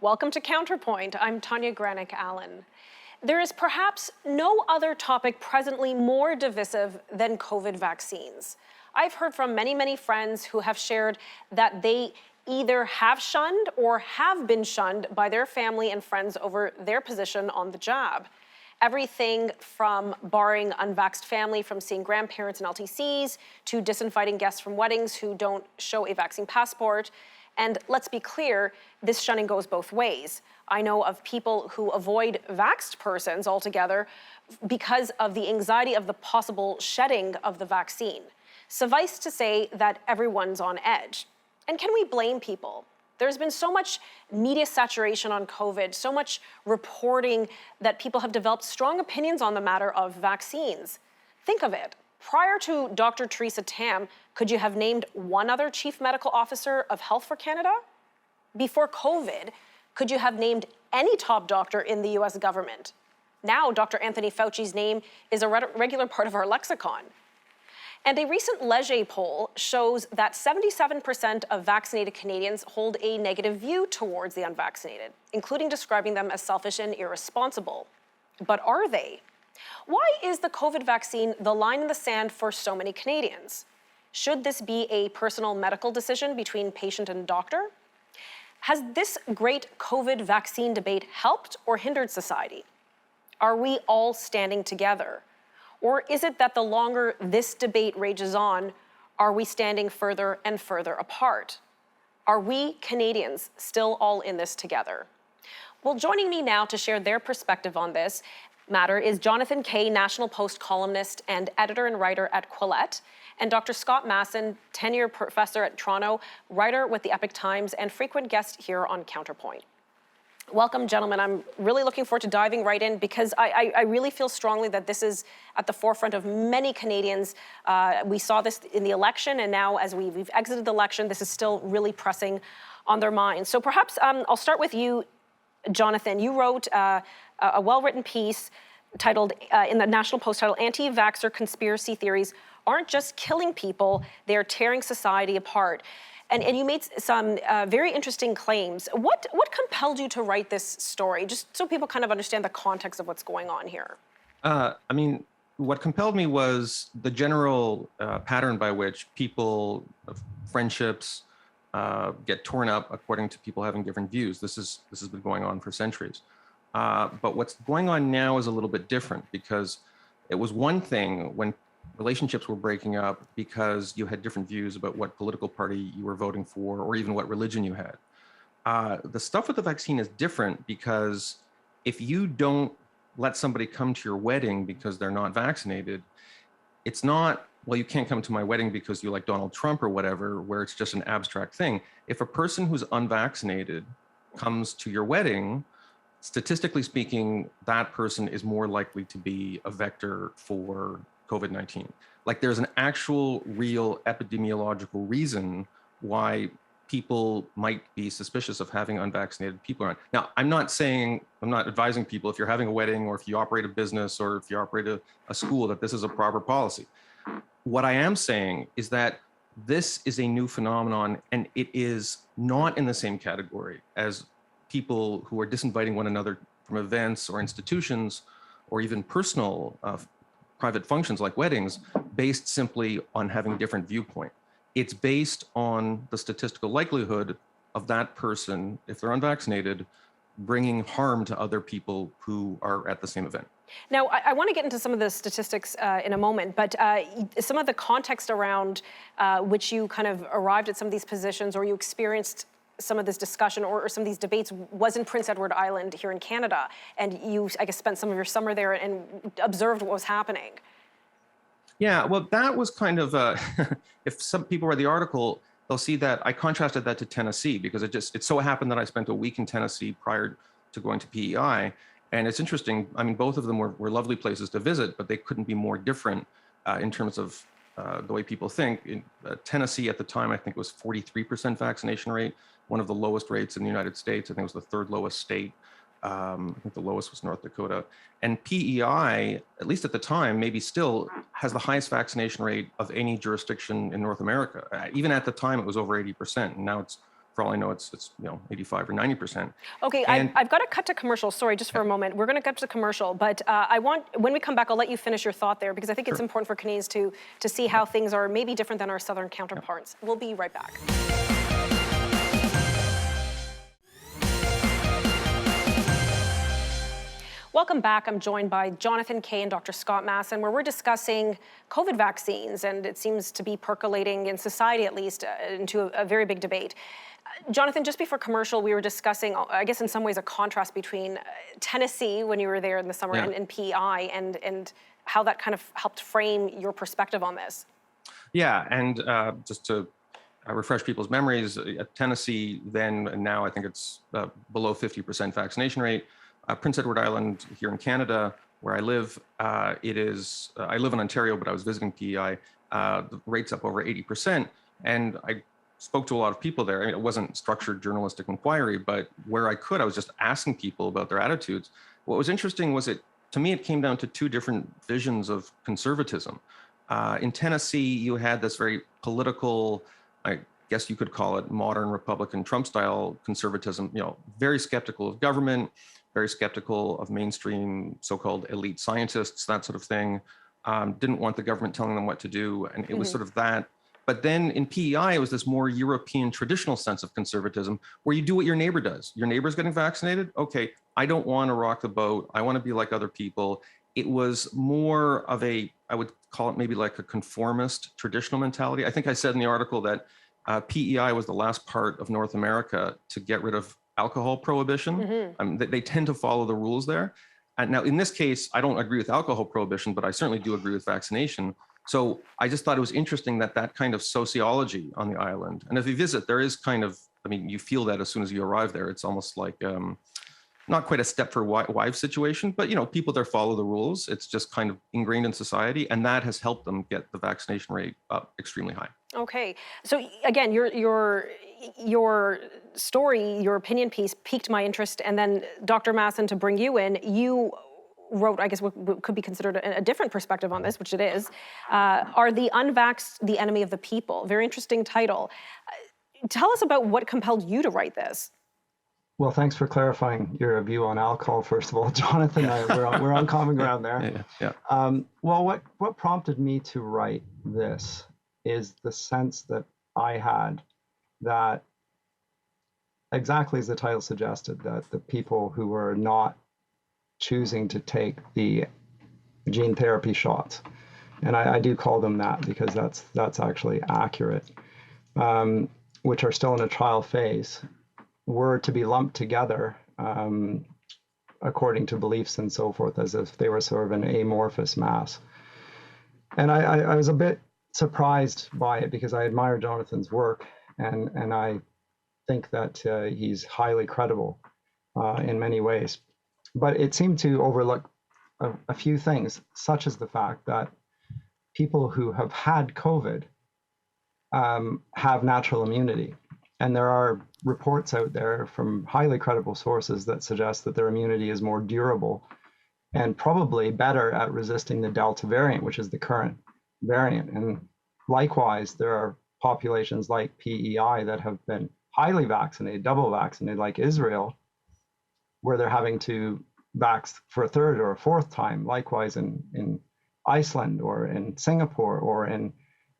Welcome to Counterpoint. I'm Tanya Granick-Allen. There is perhaps no other topic presently more divisive than COVID vaccines. I've heard from many friends who have shared that they either have shunned or have been shunned by their family and friends over their position on the jab. Everything from barring unvaxxed family from seeing grandparents and LTCs to disinviting guests from weddings who don't show a vaccine passport. And let's be clear, this shunning goes both ways. I know of people who avoid vaxxed persons altogether because of the anxiety of the possible shedding of the vaccine. Suffice to say that everyone's on edge. And can we blame people? There's been so much media saturation on COVID, so much reporting that people have developed strong opinions on the matter of vaccines. Think of it. Prior to Dr. Theresa Tam, could you have named one other Chief Medical Officer of Health for Canada? Before COVID, could you have named any top doctor in the US government? Now, Dr. Anthony Fauci's name is a regular part of our lexicon. And a recent Leger poll shows that 77% of vaccinated Canadians hold a negative view towards the unvaccinated, including describing them as selfish and irresponsible. But are they? Why is the COVID vaccine the line in the sand for so many Canadians? Should this be a personal medical decision between patient and doctor? Has this great COVID vaccine debate helped or hindered society? Are we all standing together? Or is it that the longer this debate rages on, are we standing further and further apart? Are we Canadians still all in this together? Well, joining me now to share their perspective on this matter is Jonathan Kay, National Post columnist and editor and writer at Quillette, and Dr. Scott Masson, tenure professor at Toronto, writer with the Epoch Times, and frequent guest here on Counterpoint. Welcome, gentlemen. I'm really looking forward to diving right in because I really feel strongly that this is at the forefront of many Canadians. We saw this in the election, and now as we've exited the election, this is still really pressing on their minds. So perhaps I'll start with you, Jonathan. You wrote a well-written piece titled, in the National Post, titled "Anti-Vaxxer Conspiracy Theories Aren't Just Killing People, They're Tearing Society Apart." And you made some very interesting claims. What compelled you to write this story, just so people kind of understand the context of what's going on here? What compelled me was the general pattern by which people, friendships, get torn up according to people having different views. This has been going on for centuries. But what's going on now is a little bit different because it was one thing when relationships were breaking up because you had different views about what political party you were voting for or even what religion you had. The stuff with the vaccine is different because if you don't let somebody come to your wedding because they're not vaccinated, it's not, well, you can't come to my wedding because you like Donald Trump or whatever, where it's just an abstract thing. If a person who's unvaccinated comes to your wedding, statistically speaking, that person is more likely to be a vector for COVID-19. Like there's an actual real epidemiological reason why people might be suspicious of having unvaccinated people around. Now, I'm not advising people if you're having a wedding or if you operate a business or if you operate a school that this is a proper policy. What I am saying is that this is a new phenomenon and it is not in the same category as people who are disinviting one another from events or institutions or even personal private functions like weddings based simply on having a different viewpoint. It's based on the statistical likelihood of that person, if they're unvaccinated, bringing harm to other people who are at the same event. Now, I want to get into some of the statistics in a moment, but some of the context around which you kind of arrived at some of these positions or you experienced some of this discussion or some of these debates was in Prince Edward Island here in Canada. And you, I guess, spent some of your summer there and observed what was happening. Yeah, well, that was kind of, if some people read the article, they'll see that I contrasted that to Tennessee because it so happened that I spent a week in Tennessee prior to going to PEI. And it's interesting, I mean, both of them were lovely places to visit, but they couldn't be more different in terms of the way people think. In Tennessee at the time, I think it was 43% vaccination rate, one of the lowest rates in the United States. I think it was the third lowest state. I think the lowest was North Dakota. And PEI, at least at the time, maybe still has the highest vaccination rate of any jurisdiction in North America. Even at the time, it was over 80%, and now it's for all I know, it's 85 or 90%. Okay, And I've got to cut to commercial. Sorry, just for a moment. We're going to cut to commercial, but when we come back, I'll let you finish your thought there, because I think it's important for Canadians to see how things are maybe different than our southern counterparts. We'll be right back. Welcome back. I'm joined by Jonathan Kay and Dr. Scott Masson, where we're discussing COVID vaccines, and it seems to be percolating in society, at least, into a very big debate. Jonathan, just before commercial, we were discussing, I guess in some ways, a contrast between Tennessee, when you were there in the summer, and PEI, and how that kind of helped frame your perspective on this. Yeah, and just to refresh people's memories, at Tennessee then and now, I think it's below 50% vaccination rate. Prince Edward Island here in Canada, where I live, I live in Ontario, but I was visiting PEI, the rate's up over 80%. And I spoke to a lot of people there. I mean, it wasn't structured journalistic inquiry, but where I could, I was just asking people about their attitudes. What was interesting was to me, it came down to two different visions of conservatism. In Tennessee, you had this very political, I guess you could call it modern Republican Trump style conservatism, very skeptical of government, very skeptical of mainstream so-called elite scientists, that sort of thing. Didn't want the government telling them what to do. And it was sort of that. But then in PEI, it was this more European traditional sense of conservatism where you do what your neighbor does. Your neighbor's getting vaccinated. Okay, I don't want to rock the boat. I want to be like other people. It was more of I would call it maybe like a conformist traditional mentality. I think I said in the article that PEI was the last part of North America to get rid of alcohol prohibition. They tend to follow the rules there. And now in this case, I don't agree with alcohol prohibition, but I certainly do agree with vaccination. So I just thought it was interesting that kind of sociology on the island. And if you visit, there is kind of, you feel that as soon as you arrive there. It's almost like not quite a step for wives situation, but people there follow the rules. It's just kind of ingrained in society, and that has helped them get the vaccination rate up extremely high. Okay, so again, your story, your opinion piece piqued my interest, and then Dr. Masson, to bring you in, you wrote, I guess what could be considered a different perspective on this, which it is. Are the unvaxxed the enemy of the people? Very interesting title. Tell us about what compelled you to write this. Well, thanks for clarifying your view on alcohol, first of all, Jonathan. We're on common ground there. Yeah. Well, what prompted me to write this is the sense that I had that, exactly as the title suggested, that the people who were not choosing to take the gene therapy shots, and I do call them that because that's actually accurate, which are still in a trial phase, were to be lumped together according to beliefs and so forth, as if they were sort of an amorphous mass. And I was a bit surprised by it because I admire Jonathan's work, and I think that he's highly credible in many ways. But it seemed to overlook a few things, such as the fact that people who have had COVID have natural immunity. And there are reports out there from highly credible sources that suggest that their immunity is more durable and probably better at resisting the Delta variant, which is the current variant. And likewise, there are populations like PEI that have been highly vaccinated, double vaccinated, like Israel, where they're having to vax for a third or a fourth time, likewise in Iceland or in Singapore or in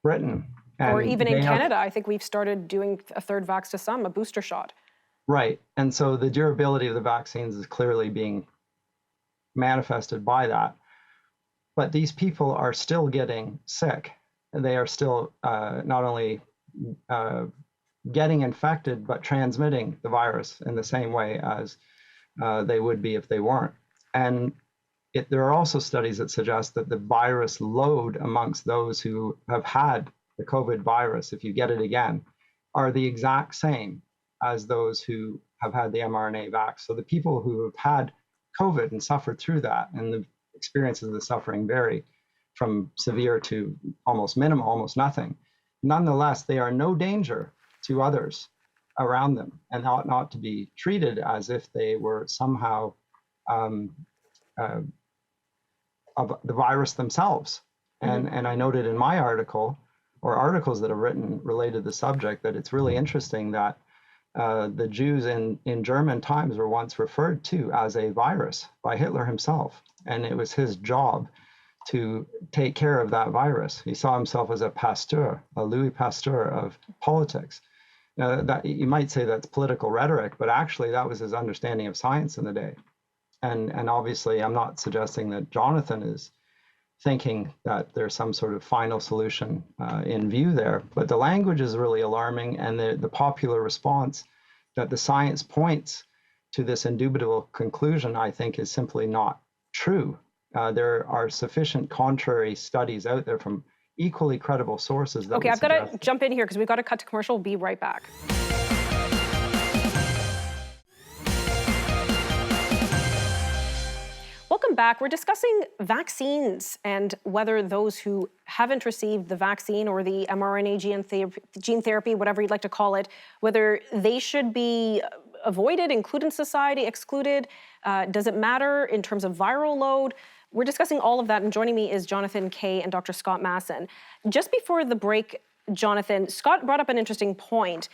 Britain. Or even in Canada, I think we've started doing a third vax to some, a booster shot. Right. And so the durability of the vaccines is clearly being manifested by that. But these people are still getting sick. They are still not only getting infected, but transmitting the virus in the same way as they would be if they weren't. And there are also studies that suggest that the virus load amongst those who have had the COVID virus, if you get it again, are the exact same as those who have had the mRNA vax. So the people who have had COVID and suffered through that, and the experiences of the suffering vary from severe to almost minimal, almost nothing. Nonetheless, they are no danger to others around them and ought not to be treated as if they were somehow of the virus themselves. And I noted in my article, or articles that are written related to the subject, that it's really interesting that the Jews in German times were once referred to as a virus by Hitler himself. And it was his job to take care of that virus. He saw himself as a Pasteur, a Louis Pasteur of politics. Now, that you might say that's political rhetoric, but actually that was his understanding of science in the day. And obviously, I'm not suggesting that Jonathan is thinking that there's some sort of final solution in view there, but the language is really alarming, and the popular response that the science points to this indubitable conclusion, I think, is simply not true. There are sufficient contrary studies out there from equally credible sources that Okay, I've got to jump in here because we've got to cut to commercial. We'll be right back. Welcome back. We're discussing vaccines and whether those who haven't received the vaccine or the mRNA gene therapy, whatever you'd like to call it, whether they should be avoided, included in society, excluded. Does it matter in terms of viral load? We're discussing all of that, and joining me is Jonathan Kay and Dr. Scott Masson. Just before the break, Jonathan, Scott brought up an interesting point.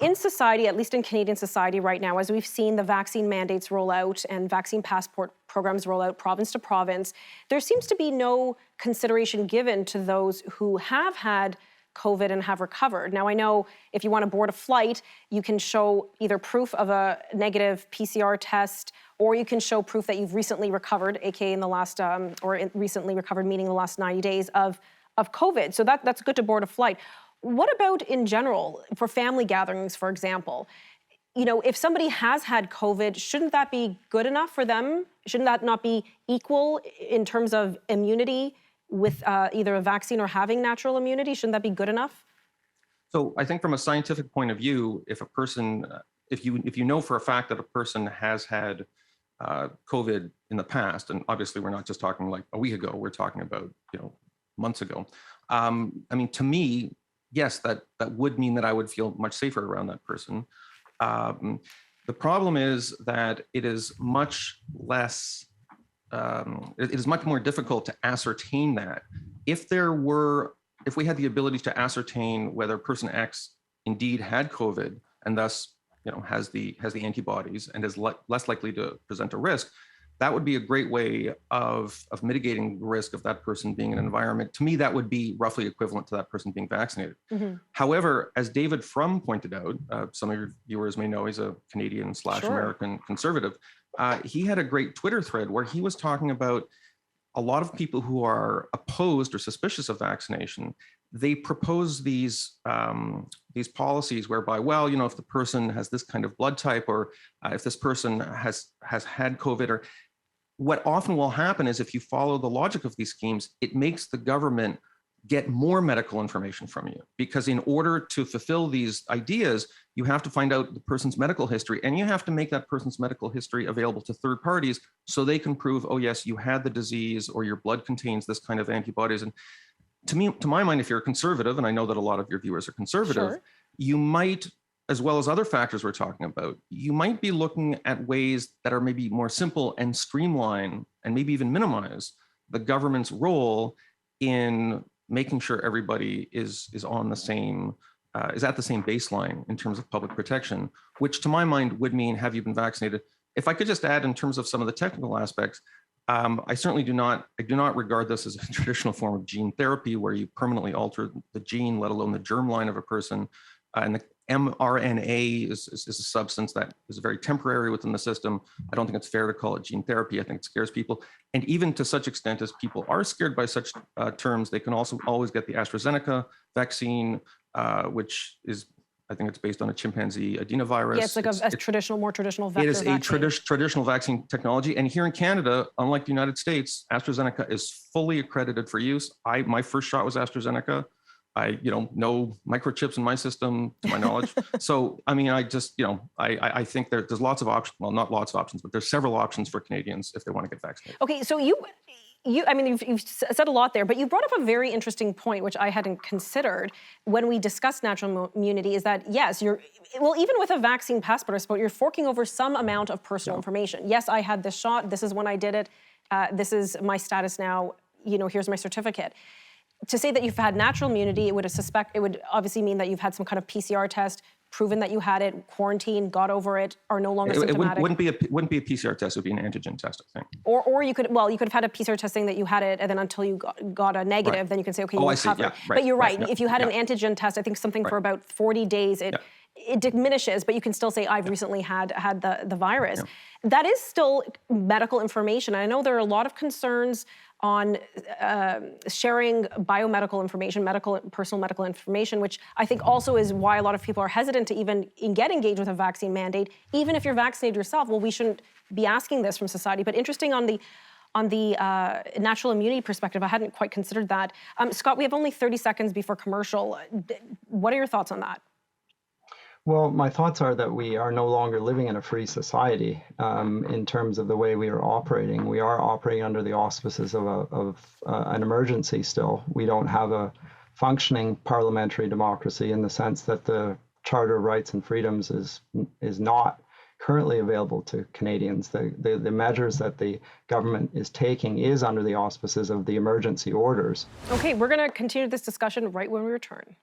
In society, at least in Canadian society right now, as we've seen the vaccine mandates roll out and vaccine passport programs roll out province to province, there seems to be no consideration given to those who have had COVID and have recovered. Now, I know if you want to board a flight, you can show either proof of a negative PCR test, or you can show proof that you've recently recovered, aka in the last, recently recovered, meaning the last 90 days of COVID. So that's good to board a flight. What about in general, for family gatherings, for example? You know, if somebody has had COVID, shouldn't that be good enough for them? Shouldn't that not be equal in terms of immunity with either a vaccine or having natural immunity? Shouldn't that be good enough? So I think from a scientific point of view, if a person, if you know for a fact that a person has had COVID in the past, and obviously we're not just talking like a week ago, we're talking about, months ago. I mean, to me, yes, that would mean that I would feel much safer around that person. The problem is that it is much less, it is much more difficult to ascertain that. If we had the ability to ascertain whether person X indeed had COVID and thus, has the antibodies and is less likely to present a risk, that would be a great way of mitigating the risk of that person being in an environment. To me, that would be roughly equivalent to that person being vaccinated. Mm-hmm. However, as David Frum pointed out, some of your viewers may know he's a Canadian/American conservative. He had a great Twitter thread where he was talking about a lot of people who are opposed or suspicious of vaccination. They propose these policies whereby, well, if the person has this kind of blood type, or if this person has had COVID, or what often will happen is if you follow the logic of these schemes, it makes the government get more medical information from you, because in order to fulfill these ideas, you have to find out the person's medical history, and you have to make that person's medical history available to third parties so they can prove, oh yes, you had the disease, or your blood contains this kind of antibodies. And to my mind, if you're a conservative, and I know that a lot of your viewers are conservative, sure, you might, as well as other factors we're talking about, you might be looking at ways that are maybe more simple and streamline and maybe even minimize the government's role in making sure everybody is on the same, is at the same baseline in terms of public protection, which to my mind would mean, have you been vaccinated? If I could just add in terms of some of the technical aspects, I certainly do not regard this as a traditional form of gene therapy where you permanently alter the gene, let alone the germline of a person. And the mRNA is a substance that is very temporary within the system. I don't think it's fair to call it gene therapy. I think it scares people. And even to such extent as people are scared by such terms, they can also always get the AstraZeneca vaccine, which is, I think it's based on a chimpanzee adenovirus. Yeah, it's like more traditional vector vaccine. It is a traditional vaccine technology. And here in Canada, unlike the United States, AstraZeneca is fully accredited for use. My first shot was AstraZeneca. No microchips in my system, to my knowledge. So, I mean, I I think there's lots of options. Well, not lots of options, but there's several options for Canadians if they want to get vaccinated. Okay, so you've said a lot there, but you brought up a very interesting point, which I hadn't considered when we discussed natural immunity, is that, yes, even with a vaccine passport, you're forking over some amount of personal information. Yes, I had this shot. This is when I did it. This is my status now. Here's my certificate. To say that you've had natural immunity, it would obviously mean that you've had some kind of PCR test, proven that you had it, quarantined, got over it, are no longer symptomatic? It wouldn't be a PCR test. It would be an antigen test, I think. Or you could have had a PCR test saying that you had it, and then until you got a negative, Right. then you can say, okay, Oh, you I see. recovered. Yeah, right, But you're right. right, If you had yeah. an antigen test, I think something for Right. about 40 days, it diminishes, but you can still say, I've recently had the virus. Yeah. That is still medical information. I know there are a lot of concerns on sharing biomedical information, personal medical information, which I think also is why a lot of people are hesitant to even get engaged with a vaccine mandate. Even if you're vaccinated yourself, well, we shouldn't be asking this from society. But interesting on the natural immunity perspective, I hadn't quite considered that. Scott, we have only 30 seconds before commercial. What are your thoughts on that? Well, my thoughts are that we are no longer living in a free society in terms of the way we are operating. We are operating under the auspices of an emergency still. We don't have a functioning parliamentary democracy in the sense that the Charter of Rights and Freedoms is not currently available to Canadians. The measures that the government is taking is under the auspices of the emergency orders. Okay, we're going to continue this discussion right when we return.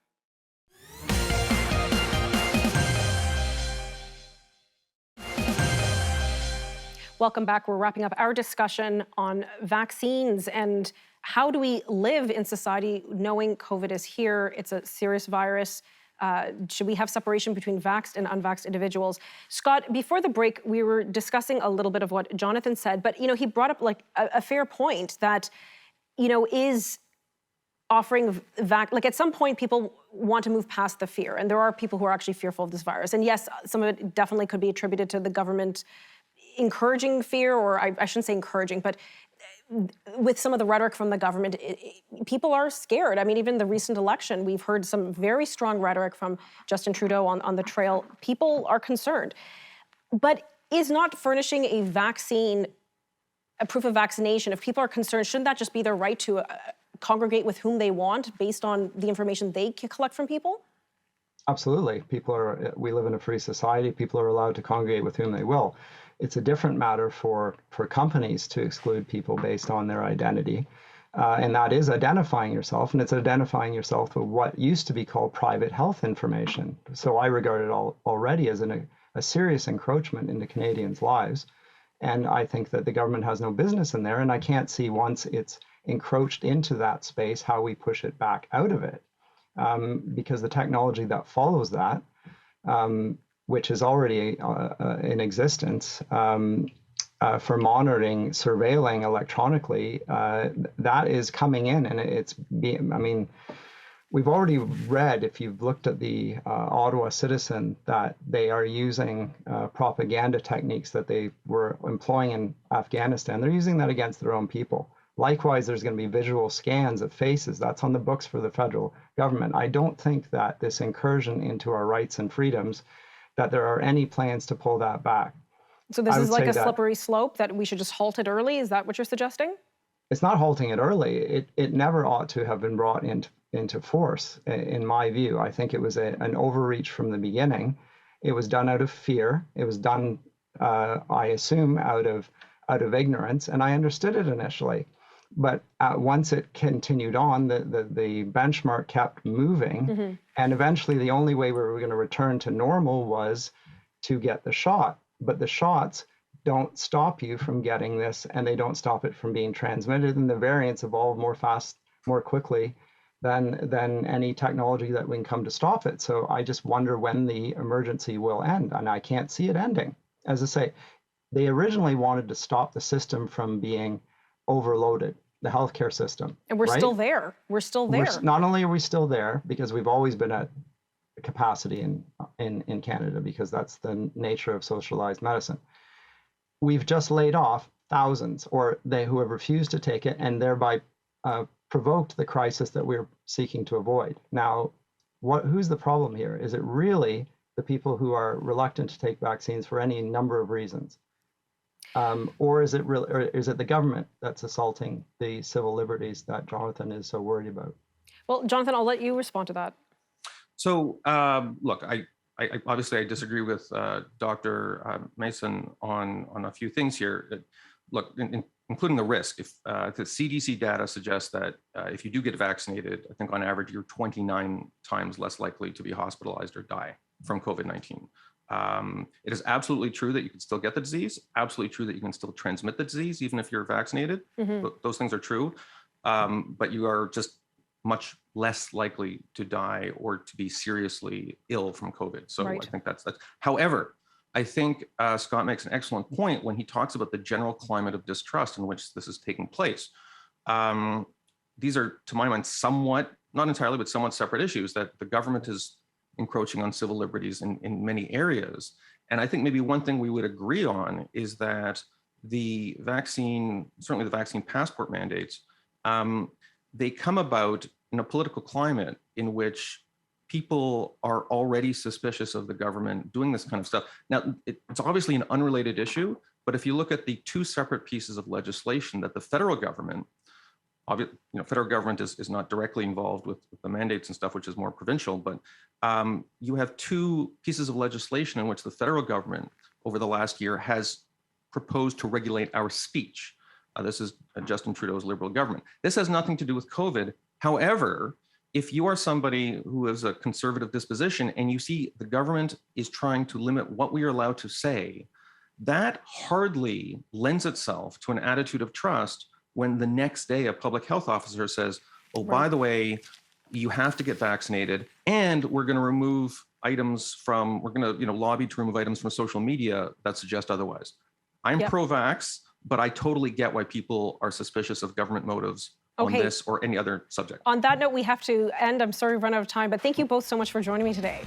Welcome back. We're wrapping up our discussion on vaccines and how do we live in society knowing COVID is here. It's a serious virus. Should we have separation between vaxxed and unvaxxed individuals? Scott, before the break, we were discussing a little bit of what Jonathan said, but he brought up like a fair point that, is offering like at some point people want to move past the fear, and there are people who are actually fearful of this virus. And yes, some of it definitely could be attributed to the government encouraging fear, or I shouldn't say encouraging, but with some of the rhetoric from the government, people are scared. I mean, even the recent election, we've heard some very strong rhetoric from Justin Trudeau on the trail. People are concerned. But is not furnishing a vaccine, a proof of vaccination, if people are concerned, shouldn't that just be their right to congregate with whom they want based on the information they can collect from people? Absolutely. We live in a free society. People are allowed to congregate with whom they will. It's a different matter for companies to exclude people based on their identity. And that is identifying yourself, and it's identifying yourself with what used to be called private health information. So I regard it already as a serious encroachment into Canadians' lives. And I think that the government has no business in there, and I can't see once it's encroached into that space how we push it back out of it. Because the technology that follows that, which is already in existence for monitoring, surveilling electronically, that is coming in, and we've already read, if you've looked at the Ottawa Citizen, that they are using propaganda techniques that they were employing in Afghanistan. They're using that against their own people. Likewise, there's going to be visual scans of faces. That's on the books for the federal government. I don't think that this incursion into our rights and freedoms, that there are any plans to pull that back. So this is like a slippery slope that we should just halt it early? Is that what you're suggesting? It's not halting it early. It never ought to have been brought into force, in my view. I think it was an overreach from the beginning. It was done out of fear. It was done, I assume, out of ignorance, and I understood it initially. But once it continued on, the benchmark kept moving, and eventually the only way we were going to return to normal was to get the shot. But the shots don't stop you from getting this, and they don't stop it from being transmitted, and the variants evolve more quickly than any technology that we can come to stop it. So I just wonder when the emergency will end, and I can't see it ending. As I say, they originally wanted to stop the system from being overloaded, the healthcare system. And we're still there. We're still there. Not only are we still there, because we've always been at capacity in Canada, because that's the nature of socialized medicine. We've just laid off thousands, or who have refused to take it, and thereby provoked the crisis that we're seeking to avoid. Now, who's the problem here? Is it really the people who are reluctant to take vaccines for any number of reasons? Or is it the government that's assaulting the civil liberties that Jonathan is so worried about? Well, Jonathan, I'll let you respond to that. So, look, I obviously I disagree with Dr. Masson on a few things here. Look, including the risk. If the CDC data suggests that if you do get vaccinated, I think on average you're 29 times less likely to be hospitalized or die. from COVID-19. It is absolutely true that you can still get the disease, absolutely true that you can still transmit the disease, even if you're vaccinated. Those things are true, but you are just much less likely to die or to be seriously ill from COVID. So I think that's. However, I think Scott makes an excellent point when he talks about the general climate of distrust in which this is taking place. These are, to my mind, somewhat, not entirely, but somewhat separate issues, that the government is encroaching on civil liberties in many areas. And I think maybe one thing we would agree on is that the vaccine, certainly the vaccine passport mandates, they come about in a political climate in which people are already suspicious of the government doing this kind of stuff. Now, it's obviously an unrelated issue, but if you look at the two separate pieces of legislation that the federal government, federal government is not directly involved with the mandates and stuff, which is more provincial, but you have two pieces of legislation in which the federal government over the last year has proposed to regulate our speech. This is Justin Trudeau's Liberal government. This has nothing to do with COVID. However, if you are somebody who has a conservative disposition and you see the government is trying to limit what we are allowed to say, that hardly lends itself to an attitude of trust when the next day a public health officer says, oh, by the way, you have to get vaccinated, and we're going to remove items from, we're going to lobby to remove items from social media that suggest otherwise. I'm pro-vax, but I totally get why people are suspicious of government motives on this or any other subject. On that note, we have to end. I'm sorry we've run out of time, but thank you both so much for joining me today.